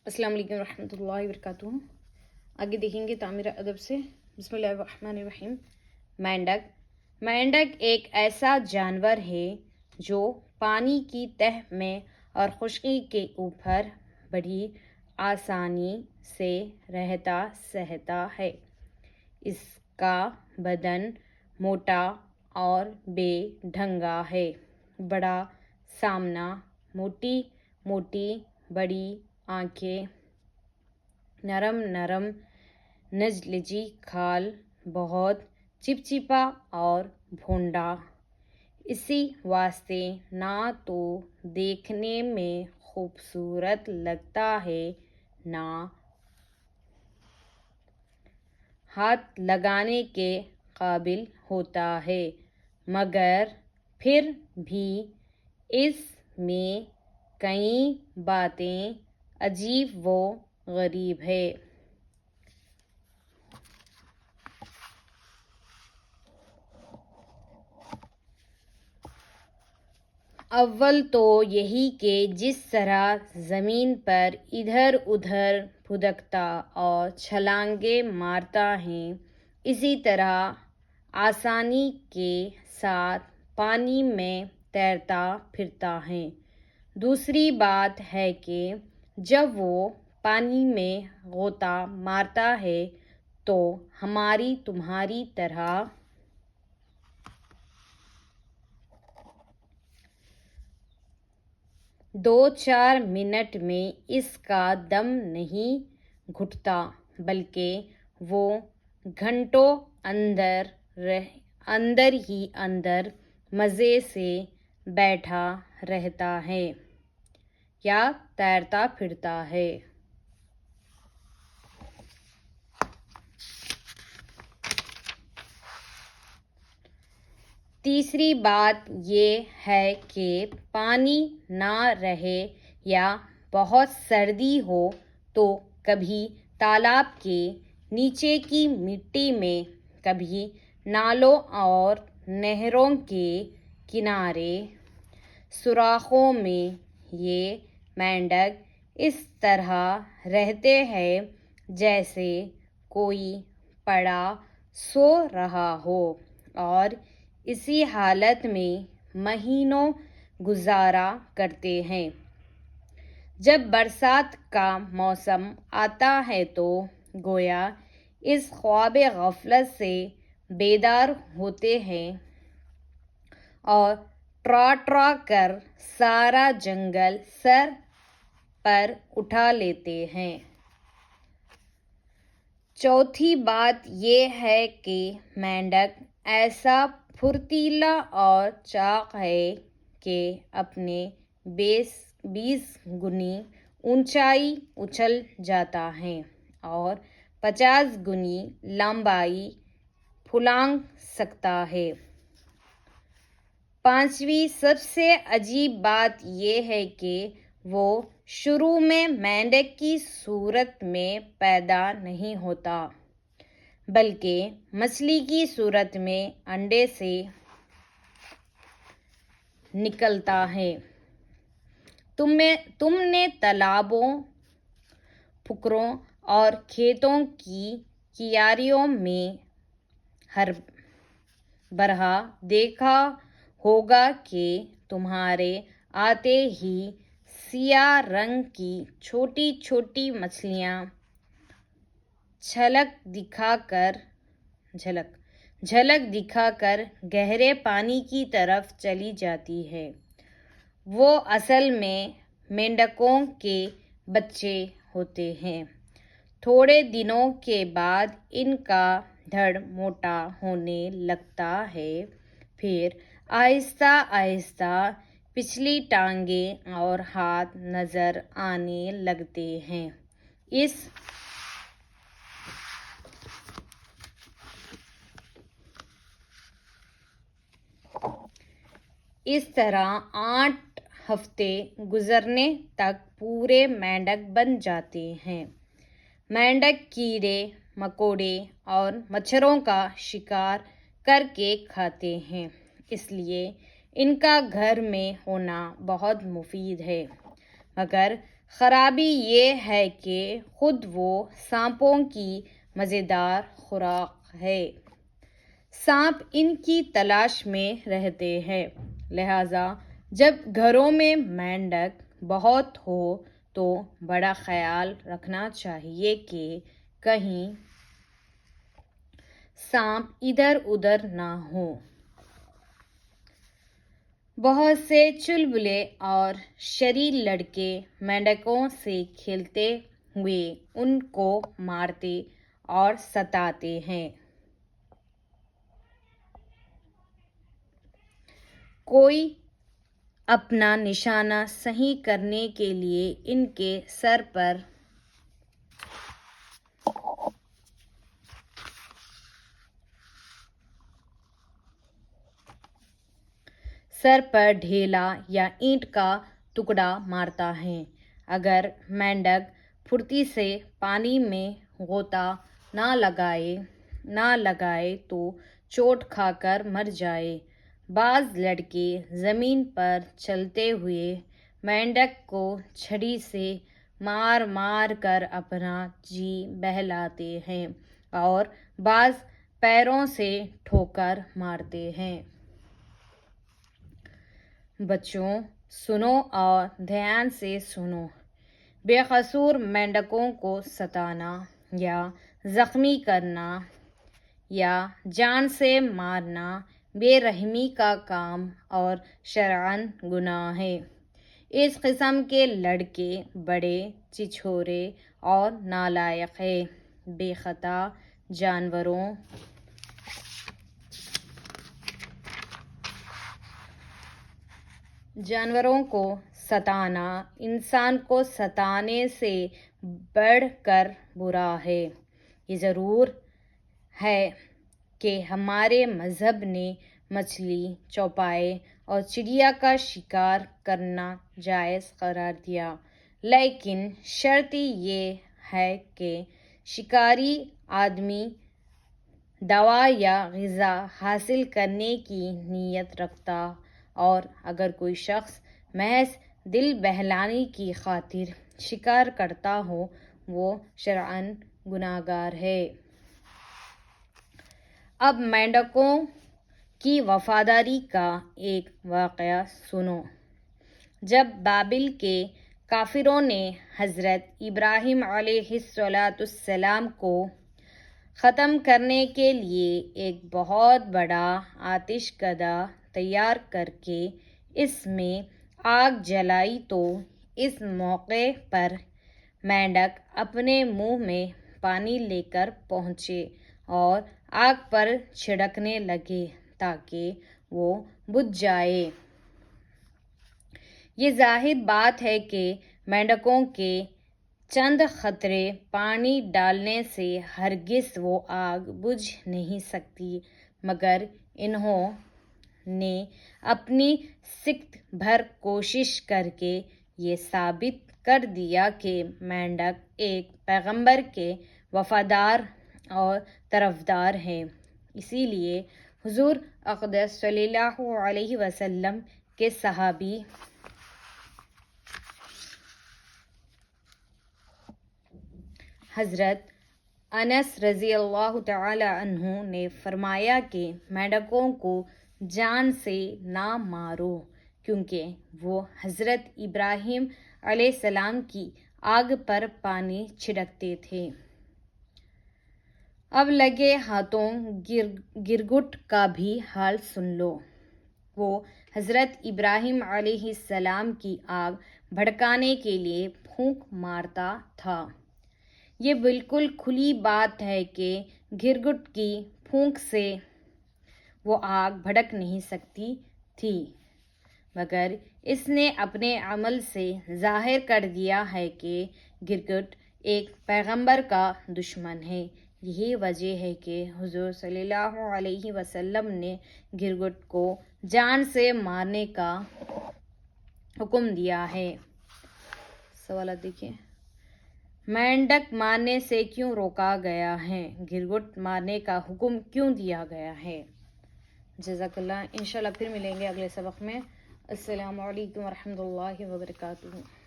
السلام علیکم ورحمۃ اللہ وبرکاتہ۔ آگے دیکھیں گے تعمیر ادب سے۔ بسم اللہ الرحمن الرحیم۔ مینڈک۔ مینڈک ایک ایسا جانور ہے جو پانی کی تہ میں اور خشکی کے اوپر بڑی آسانی سے رہتا سہتا ہے۔ اس کا بدن موٹا اور بے ڈھنگا ہے، بڑا سامنا، موٹی موٹی بڑی آنکھیں، نرم نرم نزلجی کھال، بہت چپچپا اور بھونڈا، اسی واسطے نہ تو دیکھنے میں خوبصورت لگتا ہے نہ ہاتھ لگانے کے قابل ہوتا ہے، مگر پھر بھی اس میں کئی باتیں عجیب و غریب ہے۔ اول تو یہی کہ جس طرح زمین پر ادھر ادھر پھدکتا اور چھلانگیں مارتا ہے، اسی طرح آسانی کے ساتھ پانی میں تیرتا پھرتا ہے۔ دوسری بات ہے کہ جب وہ پانی میں غوطہ مارتا ہے تو ہماری تمہاری طرح دو چار منٹ میں اس کا دم نہیں گھٹتا، بلکہ وہ گھنٹوں اندر ہی اندر مزے سے بیٹھا رہتا ہے یا تیرتا پھرتا ہے۔ تیسری بات یہ ہے کہ پانی نہ رہے یا بہت سردی ہو تو کبھی تالاب کے نیچے کی مٹی میں، کبھی نالوں اور نہروں کے کنارے سوراخوں میں یہ مینڈک اس طرح رہتے ہیں جیسے کوئی پڑا سو رہا ہو، اور اسی حالت میں مہینوں گزارا کرتے ہیں۔ جب برسات کا موسم آتا ہے تو گویا اس خواب غفلت سے بیدار ہوتے ہیں اور ٹرا ٹرا کر سارا جنگل سر پر اٹھا لیتے ہیں۔ چوتھی بات یہ ہے کہ مینڈک ایسا پھرتیلا اور چاق ہے کہ اپنے 20 گنی اونچائی اچھل جاتا ہے اور 50 گنی لمبائی پھلانگ سکتا ہے۔ پانچویں سب سے عجیب بات یہ ہے کہ وہ شروع میں مینڈک کی صورت میں پیدا نہیں ہوتا، بلکہ مچھلی کی صورت میں انڈے سے نکلتا ہے۔ تم نے تالابوں، پوکھروں اور کھیتوں کی کیاریوں میں ہر برہ دیکھا ہوگا کہ تمہارے آتے ہی سیاہ رنگ کی چھوٹی چھوٹی مچھلیاں جھلک دکھا کر گہرے پانی کی طرف چلی جاتی ہیں۔ وہ اصل میں مینڈکوں کے بچے ہوتے ہیں۔ تھوڑے دنوں کے بعد ان کا دھڑ موٹا ہونے لگتا ہے، پھر آہستہ آہستہ پچھلی ٹانگیں اور ہاتھ نظر آنے لگتے ہیں۔ اس طرح 8 ہفتے گزرنے تک پورے مینڈک بن جاتے ہیں۔ مینڈک کیڑے مکوڑے اور مچھروں کا شکار کر کے کھاتے ہیں، اس لیے ان کا گھر میں ہونا بہت مفید ہے، مگر خرابی یہ ہے کہ خود وہ سانپوں کی مزیدار خوراک ہے۔ سانپ ان کی تلاش میں رہتے ہیں، لہٰذا جب گھروں میں مینڈک بہت ہو تو بڑا خیال رکھنا چاہیے کہ کہیں سانپ ادھر ادھر نہ ہوں۔ بہت سے چلبلے اور شریر لڑکے مینڈکوں سے کھیلتے ہوئے ان کو مارتے اور ستاتے ہیں۔ کوئی اپنا نشانہ صحیح کرنے کے لیے ان کے سر پر ڈھیلا یا اینٹ کا ٹکڑا مارتا ہے۔ اگر مینڈک پھرتی سے پانی میں غوطہ نہ لگائے تو چوٹ کھا کر مر جائے۔ بعض لڑکے زمین پر چلتے ہوئے مینڈک کو چھڑی سے مار مار کر اپنا جی بہلاتے ہیں اور بعض پیروں سے ٹھوکر مارتے ہیں۔ بچوں سنو اور دھیان سے سنو، بے قصور مینڈکوں کو ستانا یا زخمی کرنا یا جان سے مارنا بے رحمی کا کام اور شرعاً گناہ ہے۔ اس قسم کے لڑکے بڑے چھچورے اور نالائق ہیں۔ بے خطا جانوروں کو ستانا انسان کو ستانے سے بڑھ کر برا ہے۔ یہ ضرور ہے کہ ہمارے مذہب نے مچھلی، چوپائے اور چڑیا کا شکار کرنا جائز قرار دیا، لیکن شرط یہ ہے کہ شکاری آدمی دوا یا غذا حاصل کرنے کی نیت رکھتا، اور اگر کوئی شخص محض دل بہلانے کی خاطر شکار کرتا ہو وہ شرعاً گنہگار ہے۔ اب مینڈکوں کی وفاداری کا ایک واقعہ سنو۔ جب بابل کے کافروں نے حضرت ابراہیم علیہ السلام کو ختم کرنے کے لیے ایک بہت بڑا آتش کدہ تیار کر کے اس میں آگ جلائی تو اس موقع پر مینڈک اپنے منہ میں پانی لے کر پہنچے اور آگ پر چھڑکنے لگے تاکہ وہ بجھ جائے۔ یہ ظاہر بات ہے کہ مینڈکوں کے چند قطرے پانی ڈالنے سے ہرگز وہ آگ بجھ نہیں سکتی، مگر انہوں نے اپنی سخت بھر کوشش کر کے یہ ثابت کر دیا کہ مینڈک ایک پیغمبر کے وفادار اور طرفدار ہیں۔ اسی لیے حضور اقدس صلی اللہ علیہ وسلم کے صحابی حضرت انس رضی اللہ تعالی عنہ نے فرمایا کہ مینڈکوں کو جان سے نہ مارو کیونکہ وہ حضرت ابراہیم علیہ السلام کی آگ پر پانی چھڑکتے تھے۔ اب لگے ہاتھوں گرگٹ کا بھی حال سن لو۔ وہ حضرت ابراہیم علیہ السلام کی آگ بھڑکانے کے لیے پھونک مارتا تھا۔ یہ بالکل کھلی بات ہے کہ گرگٹ کی پھونک سے وہ آگ بھڑک نہیں سکتی تھی، مگر اس نے اپنے عمل سے ظاہر کر دیا ہے کہ گرگٹ ایک پیغمبر کا دشمن ہے۔ یہی وجہ ہے کہ حضور صلی اللہ علیہ وسلم نے گرگٹ کو جان سے مارنے کا حکم دیا ہے۔ سوالات دیکھیں۔ مینڈک مارنے سے کیوں روکا گیا ہے؟ گرگٹ مارنے کا حکم کیوں دیا گیا ہے؟ جزاک اللہ۔ انشاءاللہ پھر ملیں گے اگلے سبق میں۔ السلام علیکم ورحمۃ اللہ وبرکاتہ۔